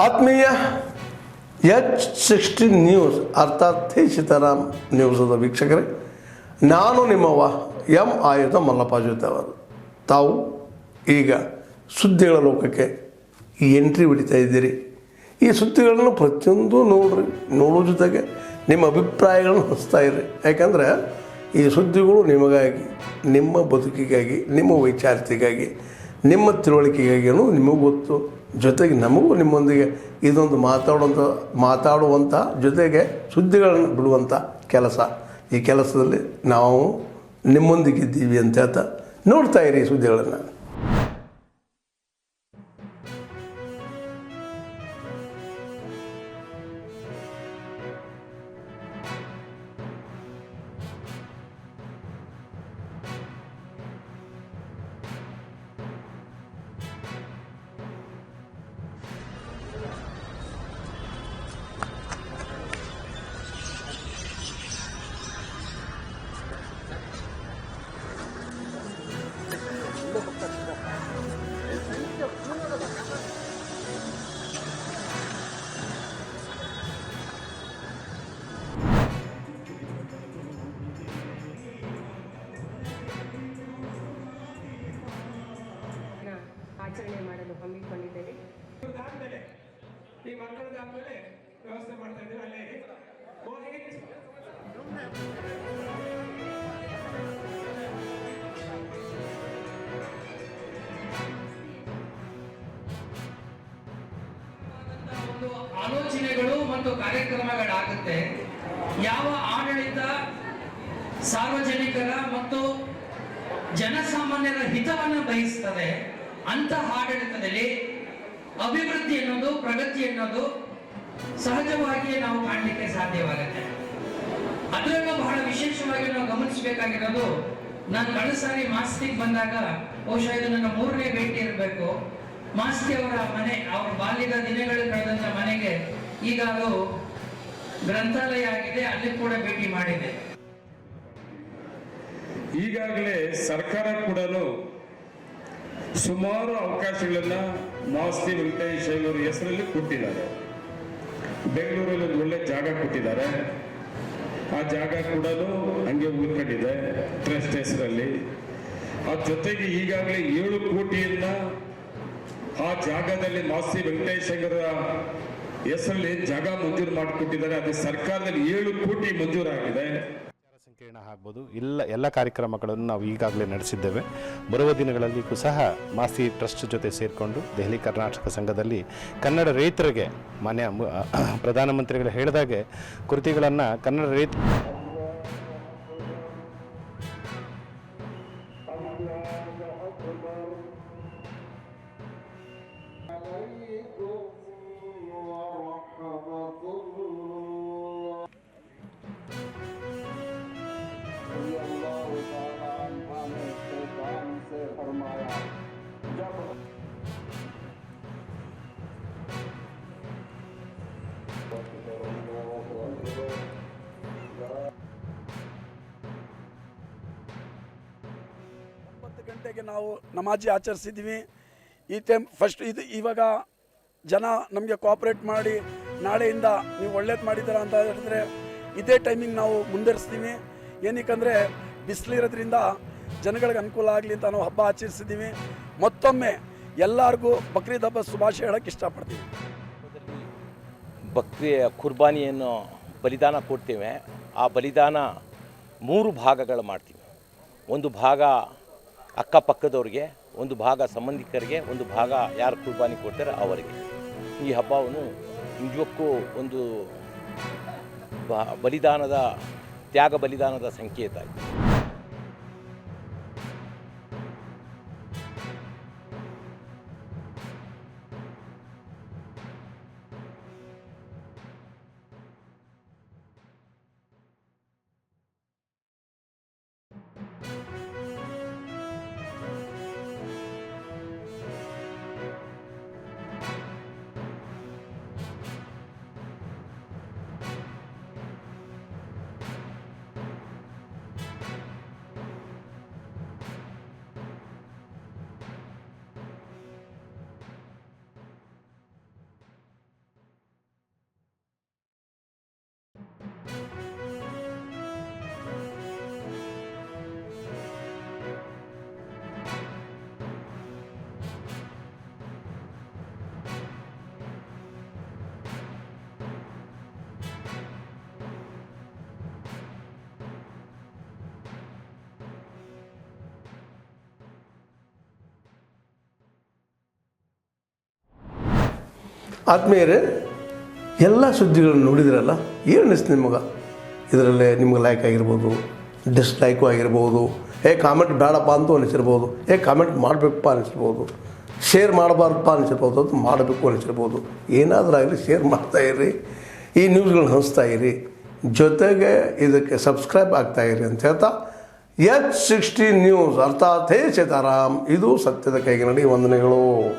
ಆತ್ಮೀಯ H60 news ಅರ್ಥಾತ್ ಥೇ ಸೀತಾರಾಮ್ ನ್ಯೂಸದ ವೀಕ್ಷಕರೇ, ನಾನು ನಿಮ್ಮವ ಎಂ ಆಯುಧ ಮಲ್ಲಪ್ಪ ಜೊತೆ ಅವರು. ತಾವು ಈಗ ಸುದ್ದಿಗಳ ಲೋಕಕ್ಕೆ ಎಂಟ್ರಿ ಹೊಡಿತಾ ಇದ್ದೀರಿ. ಈ ಸುದ್ದಿಗಳನ್ನು ಪ್ರತಿಯೊಂದು ನೋಡೋ ಜೊತೆಗೆ ನಿಮ್ಮ ಅಭಿಪ್ರಾಯಗಳನ್ನು ಹಂಚ್ತಾ ಇರ್ರಿ. ಯಾಕಂದರೆ ಈ ಸುದ್ದಿಗಳು ನಿಮಗಾಗಿ, ನಿಮ್ಮ ಬದುಕಿಗಾಗಿ, ನಿಮ್ಮ ವೈಚಾರಿಕೆಗಾಗಿ, ನಿಮ್ಮ ತಿಳುವಳಿಕೆಗಾಗಿಯೂ ನಿಮಗೂ ಗೊತ್ತು. ಜೊತೆಗೆ ನಮಗೂ ನಿಮ್ಮೊಂದಿಗೆ ಇದೊಂದು ಮಾತಾಡುವಂಥ ಜೊತೆಗೆ ಸುದ್ದಿಗಳನ್ನು ಬಿಡುವಂಥ ಕೆಲಸ. ಈ ಕೆಲಸದಲ್ಲಿ ನಾವು ನಿಮ್ಮೊಂದಿಗಿದ್ದೀವಿ ಅಂತ ಹೇಳ್ತಾ ನೋಡ್ತಾ ಇರಿ ಸುದ್ದಿಗಳನ್ನು. ಆಚರಣೆ ಮಾಡಲು ಹಮ್ಮಿಕೊಂಡಿದ್ದೇವೆ. ಈ ಮಕ್ಕಳದಾದ್ಮೇಲೆ ವ್ಯವಸ್ಥೆ ಮಾಡ್ತಾ ಇದ್ದೀವಿ. ಅಲ್ಲೇ ಒಂದು ಆಲೋಚನೆಗಳು ಮತ್ತು ಕಾರ್ಯಕ್ರಮಗಳಾಗುತ್ತೆ. ಯಾವ ಆಡಳಿತ ಸಾರ್ವಜನಿಕರ ಮತ್ತು ಜನಸಾಮಾನ್ಯರ ಹಿತವನ್ನು ಬಯಸ್ತದೆ ಅಂತಹ ಆಡಳಿತದಲ್ಲಿ ಅಭಿವೃದ್ಧಿ ಅನ್ನೋದು, ಪ್ರಗತಿ ಅನ್ನೋದು ಸಹಜವಾಗಿಯೇ ನಾವು ಕಾಣಲಿಕ್ಕೆ ಸಾಧ್ಯವಾಗುತ್ತೆ. ಅದರಲ್ಲೂ ಬಹಳ ವಿಶೇಷವಾಗಿ ನಾವು ಗಮನಿಸಬೇಕಾಗಿರೋದು, ನಾನು ಕಳೆದ ಸಾರಿ ಮಾಸ್ತಿಗೆ ಬಂದಾಗ, ಬಹುಶಃ ಇದು ನನ್ನ 3ನೇ ಭೇಟಿ ಇರಬೇಕು, ಮಾಸ್ತಿ ಅವರ ಮನೆ, ಅವರ ಬಾಲ್ಯದ ದಿನಗಳು ಕಳೆದಂತ ಮನೆಗೆ ಈಗ ಅದು ಗ್ರಂಥಾಲಯ ಆಗಿದೆ, ಅಲ್ಲಿ ಕೂಡ ಭೇಟಿ ಮಾಡಿದೆ. ಈಗಾಗಲೇ ಸರ್ಕಾರ ಕೂಡ ಸುಮಾರು ಅವಕಾಶಗಳನ್ನ ಮಾಸ್ತಿ ವೆಂಕಟೇಶ್ ಅವರ ಹೆಸರಲ್ಲಿ ಕೊಟ್ಟಿದ್ದಾರೆ. ಬೆಂಗಳೂರಲ್ಲಿ ಒಂದು ಒಳ್ಳೆ ಜಾಗ ಕೊಟ್ಟಿದ್ದಾರೆ. ಆ ಜಾಗ ಕೂಡ ಹಂಗೆ ಉಳ್ಕೊಂಡಿದೆ ಟ್ರಸ್ಟ್ ಹೆಸರಲ್ಲಿ. ಆ ಜೊತೆಗೆ ಈಗಾಗಲೇ 7 ಕೋಟಿಯನ್ನ ಆ ಜಾಗದಲ್ಲಿ ಮಾಸ್ತಿ ವೆಂಕಟೇಶ್ ಅವರ ಹೆಸರಲ್ಲಿ ಜಾಗ ಮಂಜೂರು ಮಾಡಿಕೊಟ್ಟಿದ್ದಾರೆ. ಅದು ಸರ್ಕಾರದಲ್ಲಿ 7 ಕೋಟಿ ಮಂಜೂರಾಗಿದೆ. ಸಂಕೀರ್ಣ ಆಗ್ಬೋದು. ಎಲ್ಲ ಕಾರ್ಯಕ್ರಮಗಳನ್ನು ನಾವು ಈಗಾಗಲೇ ನಡೆಸಿದ್ದೇವೆ. ಬರುವ ದಿನಗಳಲ್ಲಿ ಸಹ ಮಾಸ್ತಿ ಟ್ರಸ್ಟ್ ಜೊತೆ ಸೇರಿಕೊಂಡು ದೆಹಲಿ ಕರ್ನಾಟಕ ಸಂಘದಲ್ಲಿ ಕನ್ನಡ ರೈತರಿಗೆ ಮಾನ್ಯ ಪ್ರಧಾನಮಂತ್ರಿಗಳು ಹೇಳಿದಾಗೆ ಕೃತಿಗಳನ್ನು ಕನ್ನಡ ರೈತ ಗಂಟೆಗೆ ನಾವು ನಮಾಜಿ ಆಚರಿಸಿದ್ವಿ. ಈ ಟೈಮ್ ಫಸ್ಟ್ ಇದು ಇವಾಗ ಜನ ನಮಗೆ ಕೋಆಪ್ರೇಟ್ ಮಾಡಿ ನಾಳೆಯಿಂದ ನೀವು ಒಳ್ಳೇದು ಮಾಡಿದ್ದೀರ ಅಂತ ಹೇಳಿದ್ರೆ ಇದೇ ಟೈಮಿಂಗ್ ನಾವು ಮುಂದುವರಿಸ್ತೀವಿ. ಏನಕ್ಕಂದರೆ ಬಿಸಿಲಿರೋದ್ರಿಂದ ಜನಗಳಿಗೆ ಅನುಕೂಲ ಆಗಲಿ ಅಂತ ನಾವು ಹಬ್ಬ ಆಚರಿಸಿದ್ದೀವಿ. ಮತ್ತೊಮ್ಮೆ ಎಲ್ಲರಿಗೂ ಬಕ್ರೀದ್ ಹಬ್ಬ ಶುಭಾಶಯ ಹೇಳೋಕ್ಕೆ ಇಷ್ಟಪಡ್ತೀವಿ. ಕುರ್ಬಾನಿಯನ್ನು ಬಲಿದಾನ ಕೊಡ್ತೇವೆ. ಆ ಬಲಿದಾನ 3 ಭಾಗಗಳು ಮಾಡ್ತೀವಿ. ಒಂದು ಭಾಗ ಅಕ್ಕಪಕ್ಕದವ್ರಿಗೆ, ಒಂದು ಭಾಗ ಸಂಬಂಧಿಕರಿಗೆ, ಒಂದು ಭಾಗ ಯಾರು ಕುರ್ಬಾನಿ ಕೊಡ್ತಾರೆ ಅವರಿಗೆ. ಈ ಹಬ್ಬವನ್ನು ನಿಜಕ್ಕೂ ಒಂದು ತ್ಯಾಗ ಬಲಿದಾನದ ಸಂಕೇತ. ಆತ್ಮೀಯರೇ, ಎಲ್ಲ ಸುದ್ದಿಗಳನ್ನು ನೋಡಿದ್ರಲ್ಲ, ಏನು ಅನಿಸ್ತು ನಿಮಗೆ? ಇದರಲ್ಲೇ ನಿಮ್ಗೆ ಲೈಕ್ ಆಗಿರ್ಬೋದು, ಡಿಸ್ಲೈಕು ಆಗಿರ್ಬೋದು, ಕಾಮೆಂಟ್ ಬೇಡಪ್ಪ ಅಂತೂ ಅನಿಸಿರ್ಬೋದು, ಕಾಮೆಂಟ್ ಮಾಡಬೇಕಪ್ಪ ಅನಿಸಿರ್ಬೋದು, ಶೇರ್ ಮಾಡಬಾರ್ದಪ್ಪ ಅನಿಸಿರ್ಬೋದು, ಅದು ಮಾಡಬೇಕು ಅನಿಸಿರ್ಬೋದು. ಏನಾದರೂ ಆಗಲಿ ಶೇರ್ ಮಾಡ್ತಾಯಿರಿ, ಈ ನ್ಯೂಸ್ಗಳನ್ನ ಹಂಚ್ತಾ ಇರಿ, ಜೊತೆಗೆ ಇದಕ್ಕೆ ಸಬ್ಸ್ಕ್ರೈಬ್ ಆಗ್ತಾಯಿರಿ ಅಂತ ಹೇಳ್ತಾ H16 ನ್ಯೂಸ್ ಅರ್ಥಾತ್ ಹೇ ಸೀತಾರಾಮ್, ಇದು ಸತ್ಯದ ಕೈಗೆ ನಡಿ. ವಂದನೆಗಳು.